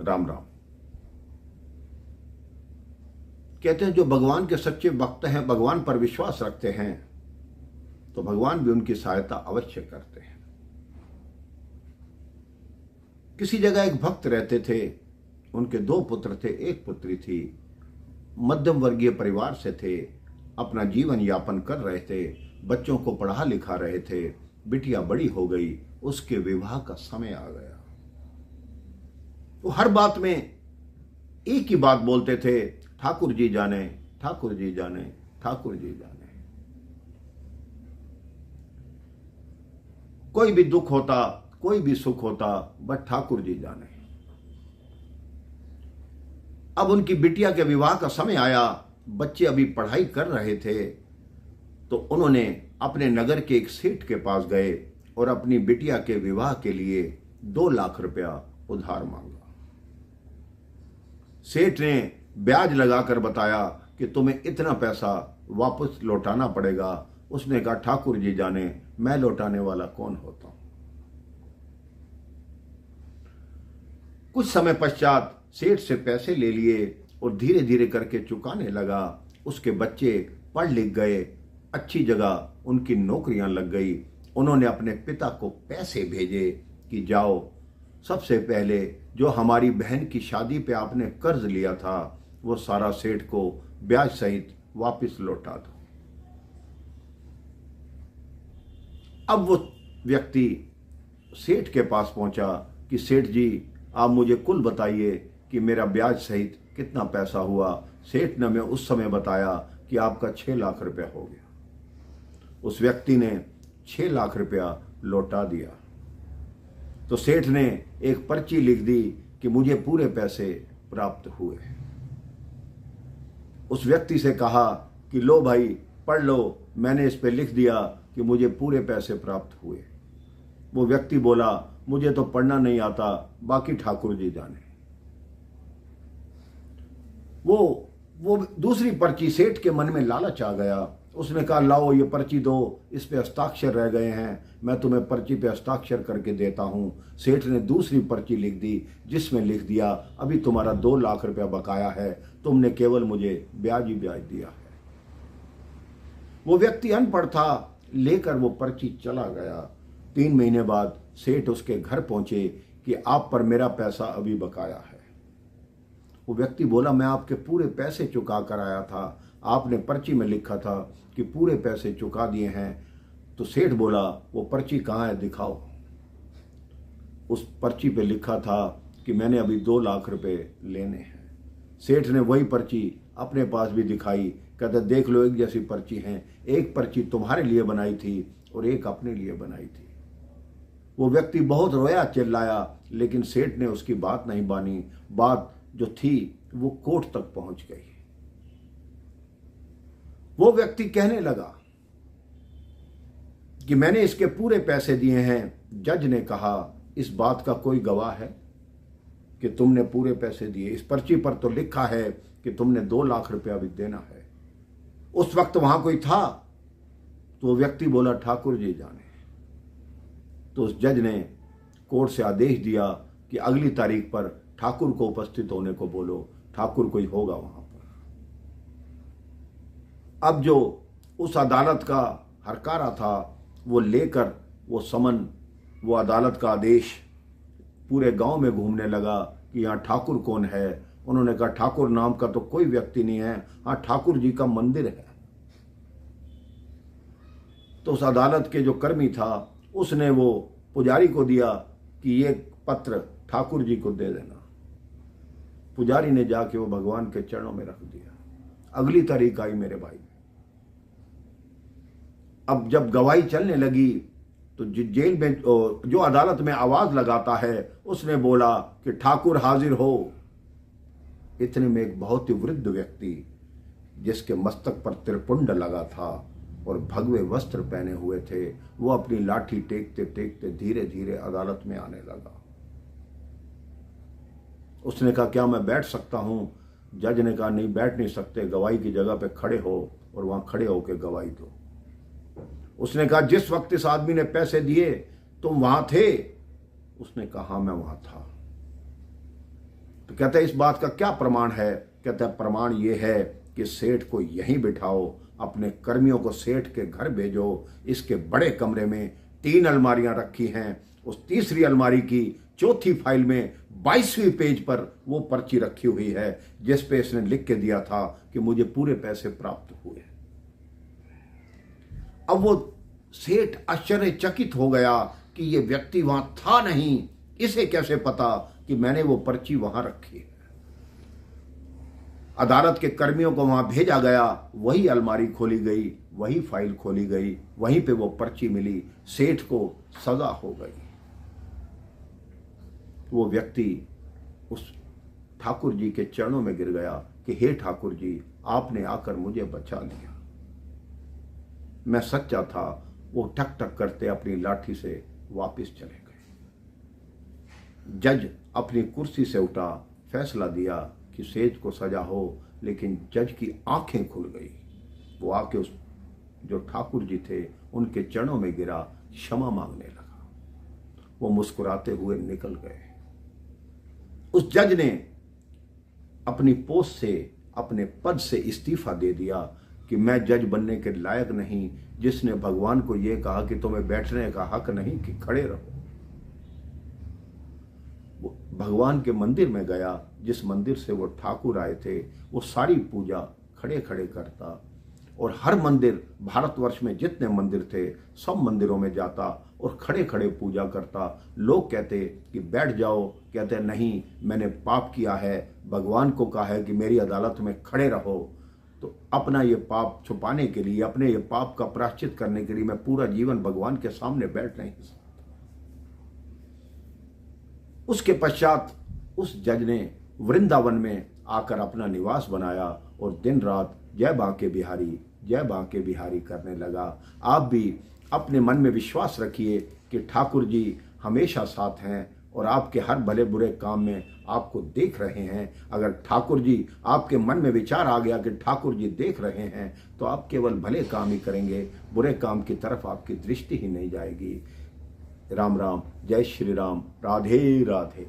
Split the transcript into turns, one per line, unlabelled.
राम राम। कहते हैं जो भगवान के सच्चे भक्त हैं, भगवान पर विश्वास रखते हैं, तो भगवान भी उनकी सहायता अवश्य करते हैं। किसी जगह एक भक्त रहते थे, उनके 2 पुत्र थे, एक पुत्री थी। मध्यम वर्गीय परिवार से थे, अपना जीवन यापन कर रहे थे, बच्चों को पढ़ा लिखा रहे थे। बिटिया बड़ी हो गई, उसके विवाह का समय आ गया। वो हर बात में एक ही बात बोलते थे, ठाकुर जी जाने, ठाकुर जी जाने, ठाकुर जी जाने। कोई भी दुख होता, कोई भी सुख होता, बस ठाकुर जी जाने। अब उनकी बिटिया के विवाह का समय आया, बच्चे अभी पढ़ाई कर रहे थे, तो उन्होंने अपने नगर के एक सेठ के पास गए और अपनी बिटिया के विवाह के लिए 2 लाख रुपया उधार मांगा। सेठ ने ब्याज लगाकर बताया कि तुम्हें इतना पैसा वापस लौटाना पड़ेगा। उसने कहा, ठाकुर जी जाने, मैं लौटाने वाला कौन होता हूं। कुछ समय पश्चात सेठ से पैसे ले लिए और धीरे धीरे करके चुकाने लगा। उसके बच्चे पढ़ लिख गए, अच्छी जगह उनकी नौकरियां लग गई। उन्होंने अपने पिता को पैसे भेजे कि जाओ, सबसे पहले जो हमारी बहन की शादी पे आपने कर्ज लिया था, वो सारा सेठ को ब्याज सहित वापस लौटा दो। अब वो व्यक्ति सेठ के पास पहुंचा कि सेठ जी, आप मुझे कुल बताइए कि मेरा ब्याज सहित कितना पैसा हुआ। सेठ ने हमें उस समय बताया कि आपका 6 लाख रुपया हो गया। उस व्यक्ति ने 6 लाख रुपया लौटा दिया। तो सेठ ने एक पर्ची लिख दी कि मुझे पूरे पैसे प्राप्त हुए। उस व्यक्ति से कहा कि लो भाई, पढ़ लो, मैंने इस पे लिख दिया कि मुझे पूरे पैसे प्राप्त हुए। वो व्यक्ति बोला, मुझे तो पढ़ना नहीं आता, बाकी ठाकुर जी जाने। वो दूसरी पर्ची, सेठ के मन में लालच आ गया। उसने कहा, लाओ ये पर्ची दो, इस पे हस्ताक्षर रह गए हैं, मैं तुम्हें पर्ची पे हस्ताक्षर करके देता हूं। सेठ ने दूसरी पर्ची लिख दी जिसमें लिख दिया, अभी तुम्हारा 2 लाख रुपया बकाया है, तुमने केवल मुझे ब्याज ही ब्याज दिया है। वो व्यक्ति अनपढ़ था, लेकर वो पर्ची चला गया। 3 महीने बाद सेठ उसके घर पहुंचे कि आप पर मेरा पैसा अभी बकाया है। वो व्यक्ति बोला, मैं आपके पूरे पैसे चुका कर आया था, आपने पर्ची में लिखा था कि पूरे पैसे चुका दिए हैं। तो सेठ बोला, वो पर्ची कहाँ है, दिखाओ। उस पर्ची पे लिखा था कि मैंने अभी 2 लाख रुपए लेने हैं। सेठ ने वही पर्ची अपने पास भी दिखाई, कहता, देख लो, एक जैसी पर्ची हैं, एक पर्ची तुम्हारे लिए बनाई थी और एक अपने लिए बनाई थी। वो व्यक्ति बहुत रोया, चिल्लाया, लेकिन सेठ ने उसकी बात नहीं मानी। बात जो थी वो कोर्ट तक पहुंच गई। वो व्यक्ति कहने लगा कि मैंने इसके पूरे पैसे दिए हैं। जज ने कहा, इस बात का कोई गवाह है कि तुमने पूरे पैसे दिए? इस पर्ची पर तो लिखा है कि तुमने 2 लाख रुपया भी देना है। उस वक्त वहां कोई था? तो वो व्यक्ति बोला, ठाकुर जी जाने। तो उस जज ने कोर्ट से आदेश दिया कि अगली तारीख पर ठाकुर को उपस्थित होने को बोलो, ठाकुर कोई होगा वहां पर। अब जो उस अदालत का हरकारा था, वो लेकर वो समन, वो अदालत का आदेश पूरे गांव में घूमने लगा कि यहाँ ठाकुर कौन है। उन्होंने कहा, ठाकुर नाम का तो कोई व्यक्ति नहीं है, हाँ ठाकुर जी का मंदिर है। तो उस अदालत के जो कर्मी था, उसने वो पुजारी को दिया कि ये पत्र ठाकुर जी को दे देना। पुजारी ने जाके वो भगवान के चरणों में रख दिया। अगली तारीख आई मेरे भाई। अब जब गवाही चलने लगी तो जेल में जो अदालत में आवाज लगाता है, उसने बोला कि ठाकुर हाजिर हो। इतने में एक बहुत ही वृद्ध व्यक्ति, जिसके मस्तक पर त्रिपुंड लगा था और भगवे वस्त्र पहने हुए थे, वो अपनी लाठी टेकते टेकते धीरे धीरे अदालत में आने लगा। उसने कहा, क्या मैं बैठ सकता हूं? जज ने कहा, नहीं, बैठ नहीं सकते, गवाही की जगह पे खड़े हो और वहां खड़े होकर गवाही दो। उसने कहा, जिस वक्त इस आदमी ने पैसे दिए तुम वहां थे? उसने कहा, हाँ मैं वहां था। तो कहता है इस बात का क्या प्रमाण है? कहता है प्रमाण ये है कि सेठ को यहीं बिठाओ, अपने कर्मियों को सेठ के घर भेजो। इसके बड़े कमरे में 3 अलमारियां रखी हैं। उस तीसरी अलमारी की चौथी फाइल में 22वें पेज पर वो पर्ची रखी हुई है जिस पे इसने लिख के दिया था कि मुझे पूरे पैसे प्राप्त हुए। अब वो सेठ आश्चर्यचकित हो गया कि ये व्यक्ति वहां था नहीं, इसे कैसे पता कि मैंने वो पर्ची वहां रखी है। अदालत के कर्मियों को वहां भेजा गया, वही अलमारी खोली गई, वही फाइल खोली गई, वहीं पे वो पर्ची मिली। सेठ को सजा हो गई। वो व्यक्ति उस ठाकुर जी के चरणों में गिर गया कि हे ठाकुर जी, आपने आकर मुझे बचा लिया, मैं सच्चा था। वो टक टक करते अपनी लाठी से वापस चले गए। जज अपनी कुर्सी से उठा, फैसला दिया कि सेठ को सजा हो, लेकिन जज की आंखें खुल गई। वो आके उस जो ठाकुर जी थे उनके चरणों में गिरा, क्षमा मांगने लगा। वो मुस्कुराते हुए निकल गए। उस जज ने अपनी पोस्ट से, अपने पद से इस्तीफा दे दिया कि मैं जज बनने के लायक नहीं, जिसने भगवान को यह कहा कि तुम्हें बैठने का हक नहीं कि खड़े रहो। वो भगवान के मंदिर में गया, जिस मंदिर से वो ठाकुर आए थे, वो सारी पूजा खड़े खड़े करता और हर मंदिर, भारतवर्ष में जितने मंदिर थे सब मंदिरों में जाता और खड़े खड़े पूजा करता। लोग कहते कि बैठ जाओ, कहते नहीं, मैंने पाप किया है, भगवान को कहा है कि मेरी अदालत में खड़े रहो। तो अपना ये पाप छुपाने के लिए, अपने ये पाप का प्रायश्चित करने के लिए मैं पूरा जीवन भगवान के सामने बैठ नहीं सकता। उसके पश्चात उस जज ने वृंदावन में आकर अपना निवास बनाया और दिन रात जय बांके बिहारी, जय बांके बिहारी करने लगा। आप भी अपने मन में विश्वास रखिए कि ठाकुर जी हमेशा साथ हैं और आपके हर भले बुरे काम में आपको देख रहे हैं। अगर ठाकुर जी, आपके मन में विचार आ गया कि ठाकुर जी देख रहे हैं, तो आप केवल भले काम ही करेंगे, बुरे काम की तरफ आपकी दृष्टि ही नहीं जाएगी। राम राम, जय श्री राम, राधे राधे।